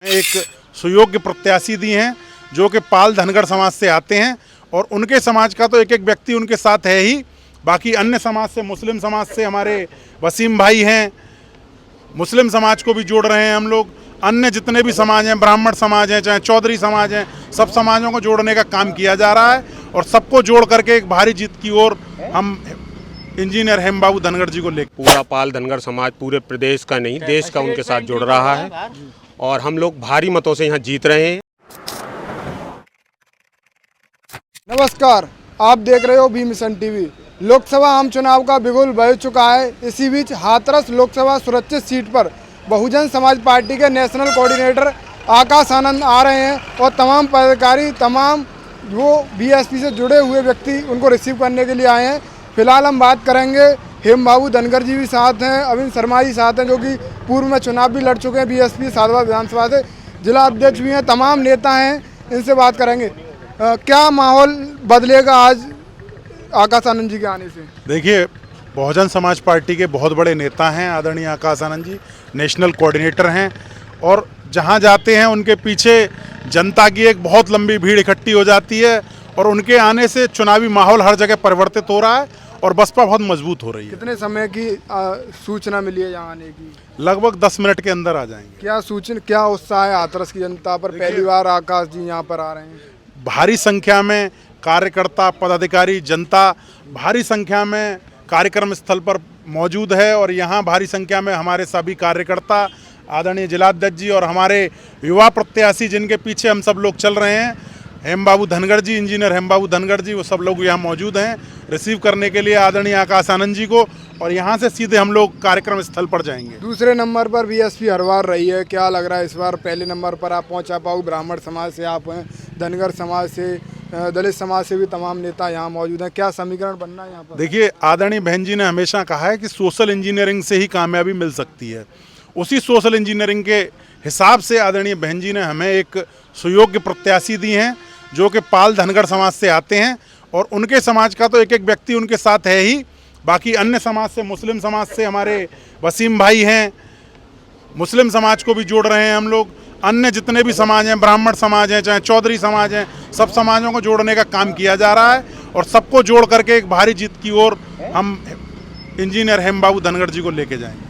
एक सुयोग्य प्रत्याशी दी हैं जो कि पाल धनगर समाज से आते हैं और उनके समाज का तो एक एक व्यक्ति उनके साथ है ही। बाकी अन्य समाज से, मुस्लिम समाज से हमारे वसीम भाई हैं, मुस्लिम समाज को भी जोड़ रहे हैं हम लोग। अन्य जितने भी समाज हैं, ब्राह्मण समाज हैं, चाहे चौधरी समाज हैं, सब समाजों को जोड़ने का काम किया जा रहा है और सबको जोड़ करके एक भारी जीत की ओर हम इंजीनियर हेमबाबू धनगर जी को लेकर। पूरा पाल धनगर समाज पूरे प्रदेश का नहीं, देश का उनके साथ जुड़ रहा है और हम लोग भारी मतों से यहाँ जीत रहे हैं। नमस्कार, आप देख रहे हो बी मिशन टीवी। लोकसभा आम चुनाव का बिगुल बज चुका है। इसी बीच हाथरस लोकसभा सुरक्षित सीट पर बहुजन समाज पार्टी के नेशनल कोऑर्डिनेटर आकाश आनंद आ रहे हैं और तमाम पदाधिकारी, तमाम वो बीएसपी से जुड़े हुए व्यक्ति उनको रिसीव करने के लिए आए हैं। फिलहाल हम बात करेंगे, हेमबाबू धनगर जी भी साथ हैं, अविन शर्मा जी साथ हैं जो कि पूर्व में चुनाव भी लड़ चुके हैं बीएसपी साधवा विधानसभा से, जिला अध्यक्ष भी हैं, तमाम नेता हैं, इनसे बात करेंगे। क्या माहौल बदलेगा आज आकाश आनंद जी के आने से? देखिए, बहुजन समाज पार्टी के बहुत बड़े नेता हैं आदरणीय आकाश आनंद जी, नेशनल कोऑर्डिनेटर हैं और जहां जाते हैं उनके पीछे जनता की एक बहुत लंबी भीड़ इकट्ठी हो जाती है और उनके आने से चुनावी माहौल हर जगह परिवर्तित हो रहा है और बसपा बहुत मजबूत हो रही है। कितने समय की सूचना मिली है यहाँ आने की? लगभग 10 मिनट के अंदर आ जाएंगे। क्या सूचना, क्या उत्साह है हाथरस की जनता पर? पहली बार आकाश जी यहाँ पर आ रहे हैं। भारी संख्या में कार्यकर्ता, पदाधिकारी, जनता भारी संख्या में कार्यक्रम स्थल पर मौजूद है और यहाँ भारी संख्या में हमारे सभी कार्यकर्ता, आदरणीय जिलाध्यक्ष जी और हमारे युवा प्रत्याशी जिनके पीछे हम सब लोग चल रहे हैं, हेमबाबू धनगर जी, इंजीनियर हेमबाबू धनगर जी, वो सब लोग यहाँ मौजूद हैं रिसीव करने के लिए आदरणीय आकाश आनंद जी को और यहाँ से सीधे हम लोग कार्यक्रम स्थल पर जाएंगे। दूसरे नंबर पर बीएसपी हर बार रही है, क्या लग रहा है इस बार पहले नंबर पर आप पहुँचा पाओ? ब्राह्मण समाज से आप हैं, धनगर समाज से, दलित समाज से भी तमाम नेता यहाँ मौजूद हैं। क्या समीकरण बनना है यहाँ पर? देखिए, आदरणीय बहन जी ने हमेशा कहा है कि सोशल इंजीनियरिंग से ही कामयाबी मिल सकती है। उसी सोशल इंजीनियरिंग के हिसाब से आदरणीय बहन जी ने हमें एक सुयोग्य प्रत्याशी दी हैं जो कि पाल धनगर समाज से आते हैं और उनके समाज का तो एक एक व्यक्ति उनके साथ है ही। बाकी अन्य समाज से, मुस्लिम समाज से हमारे वसीम भाई हैं, मुस्लिम समाज को भी जोड़ रहे हैं हम लोग। अन्य जितने भी समाज हैं, ब्राह्मण समाज हैं, चाहे चौधरी समाज हैं, सब समाजों को जोड़ने का काम किया जा रहा है और सबको जोड़ करके एक भारी जीत की ओर हम इंजीनियर हेमबाबू धनगर जी को लेके जाएंगे।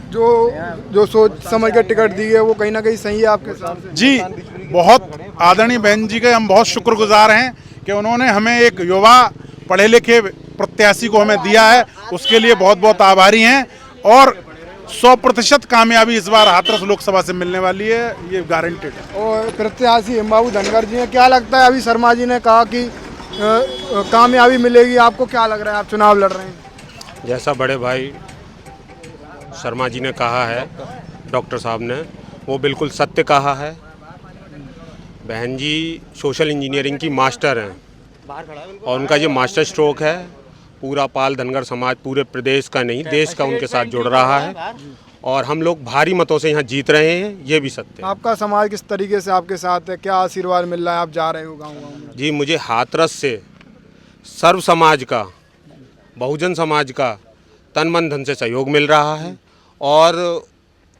जो सोच समझ कर टिकट दी है वो कहीं ना कहीं सही है आपके हिसाब से? जी, बहुत आदरणीय बहन जी के हम बहुत शुक्रगुजार हैं कि उन्होंने हमें एक युवा पढ़े लिखे प्रत्याशी को हमें दिया है, उसके लिए बहुत बहुत आभारी हैं और 100% कामयाबी इस बार हाथरस लोकसभा से मिलने वाली है, ये गारंटेड है। और प्रत्याशी हेमबाबू धनगर जी हैं, क्या लगता है? अभी शर्मा जी ने कहा कि कामयाबी मिलेगी, आपको क्या लग रहा है? आप चुनाव लड़ रहे हैं। जैसा बड़े भाई शर्मा जी ने कहा है, डॉक्टर साहब ने, वो बिल्कुल सत्य कहा है। बहन जी सोशल इंजीनियरिंग की मास्टर हैं और उनका ये मास्टर स्ट्रोक है। पूरा पाल धनगर समाज पूरे प्रदेश का नहीं, देश का उनके साथ जुड़ रहा है और हम लोग भारी मतों से यहाँ जीत रहे हैं, ये भी सत्य है। आपका समाज किस तरीके से आपके साथ है? क्या आशीर्वाद मिल रहा है? आप जा रहे हो गाँव गाँव में? जी, मुझे हाथरस से सर्व समाज का, बहुजन समाज का तन मन धन से सहयोग मिल रहा है और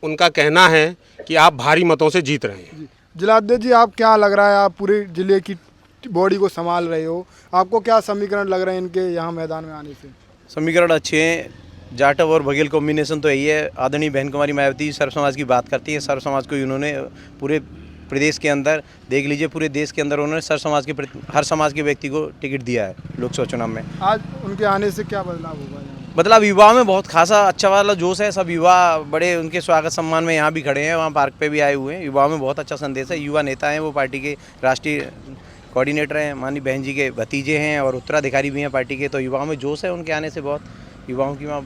उनका कहना है कि आप भारी मतों से जीत रहे हैं। जिलाध्यक्ष जी, आप क्या लग रहा है, आप पूरे जिले की बॉडी को संभाल रहे हो, आपको क्या समीकरण लग रहे हैं इनके यहाँ मैदान में आने से? समीकरण अच्छे हैं। जाटव और बघेल कॉम्बिनेशन तो यही है। आदरणीय बहन कुमारी मायावती सर्व समाज की बात करती है। सर्व समाज को उन्होंने पूरे प्रदेश के अंदर, देख लीजिए पूरे देश के अंदर उन्होंने सर्व समाज के, हर समाज के व्यक्ति को टिकट दिया है लोकसभा चुनाव में। आज उनके आने से क्या बदलाव होगा? बदलाव युवाओं में बहुत खासा अच्छा वाला जोश है। सब युवा बड़े उनके स्वागत सम्मान में यहाँ भी खड़े हैं, वहाँ पार्क पे भी आए हुए हैं। युवाओं में बहुत अच्छा संदेश है। युवा नेता हैं, वो पार्टी के राष्ट्रीय कोऑर्डिनेटर हैं, माननीय बहन जी के भतीजे हैं और उत्तराधिकारी भी हैं पार्टी के। तो युवाओं में जोश है उनके आने से, बहुत युवाओं की वहाँ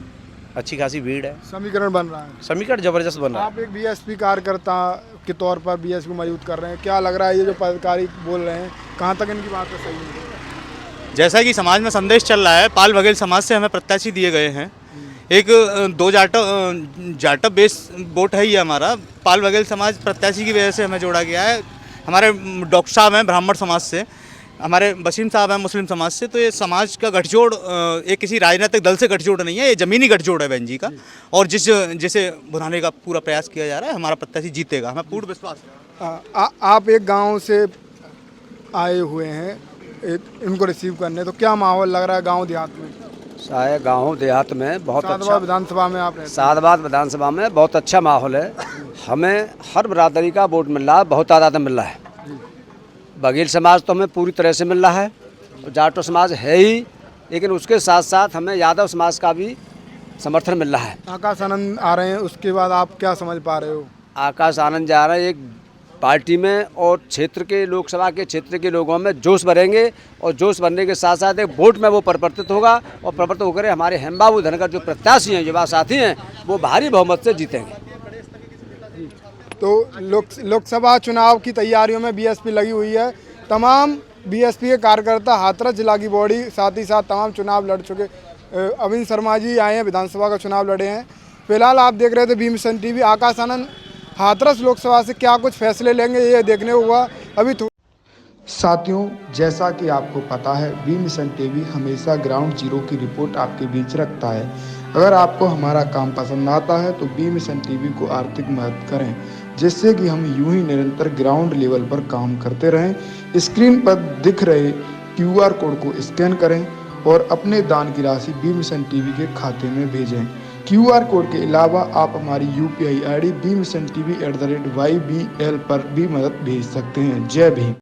अच्छी खासी भीड़ है। समीकरण बन रहा है? समीकरण जबरदस्त बन रहा है। आप एक बीएसपी कार्यकर्ता के तौर पर बीएसपी को मजबूत कर रहे हैं, क्या लग रहा है ये जो पदाधिकारी बोल रहे हैं, कहाँ तक इनकी बात सही है? जैसा कि समाज में संदेश चल रहा है, पाल बघेल समाज से हमें प्रत्याशी दिए गए हैं। एक दो जाटव बेस वोट है ये हमारा। पाल बघेल समाज प्रत्याशी की वजह से हमें जोड़ा गया है। हमारे डॉक्टर साहब हैं ब्राह्मण समाज से, हमारे वसीम साहब हैं मुस्लिम समाज से। तो ये समाज का गठजोड़ एक किसी राजनीतिक दल से गठजोड़ नहीं है, ये ज़मीनी गठजोड़ है बहन जी का और जिसे बुलाने का पूरा प्रयास किया जा रहा है। हमारा प्रत्याशी जीतेगा, हमें पूर्ण विश्वास है। आप एक गांव से आए हुए हैं इनको रिसीव करने, तो क्या माहौल लग रहा है गांव देहात में? चाहे गाँव देहात में बहुत सातवां अच्छा, विधानसभा में आप रहते हैं। सादबाद विधानसभा में बहुत अच्छा माहौल है। हमें हर बरादरी का वोट मिल रहा है, बहुत तादाद में मिल रहा है। बघेल समाज तो हमें पूरी तरह से मिल रहा है, और जाटो समाज है ही, लेकिन उसके साथ साथ हमें यादव समाज का भी समर्थन मिल रहा है। आकाश आनंद आ रहे हैं, उसके बाद आप क्या समझ पा रहे हो? आकाश आनंद जा रहे हैं, एक पार्टी में और क्षेत्र के लोकसभा के क्षेत्र के लोगों में जोश भरेंगे, और जोश भरने के साथ साथ एक वोट में वो परिवर्तित होगा, और परिवर्तित होकर हमारे हेमबाबू धनखड़ जो प्रत्याशी हैं, युवा साथी हैं, वो भारी बहुमत से जीतेंगे। तो लोकसभा चुनाव की तैयारियों में बीएसपी लगी हुई है। तमाम बीएसपी के कार्यकर्ता हाथरस जिला की बॉडी, साथ ही साथ तमाम चुनाव लड़ चुके। अविन शर्मा जी आए हैं, विधानसभा का चुनाव लड़े हैं। फिलहाल आप देख रहे थे B mission TV. Akash Anand Hathras Lok Sabha से क्या कुछ फैसले लेंगे, ये देखने हुआ अभी। साथियों, जैसा कि आपको पता है, बी मिशन टीवी हमेशा ग्राउंड जीरो की रिपोर्ट आपके बीच रखता है। अगर आपको हमारा काम पसंद आता है तो बी मिशन टीवी को आर्थिक मदद करें, जिससे कि हम यूं ही निरंतर ग्राउंड लेवल पर काम करते रहें। स्क्रीन पर दिख रहे QR कोड को स्कैन करें और अपने दान की राशि बी मिशन टीवी के खाते में भेजें। QR कोड के अलावा आप हमारी UPI ID bmissiontv@ybl पर भी मदद भेज सकते हैं। जय भीम।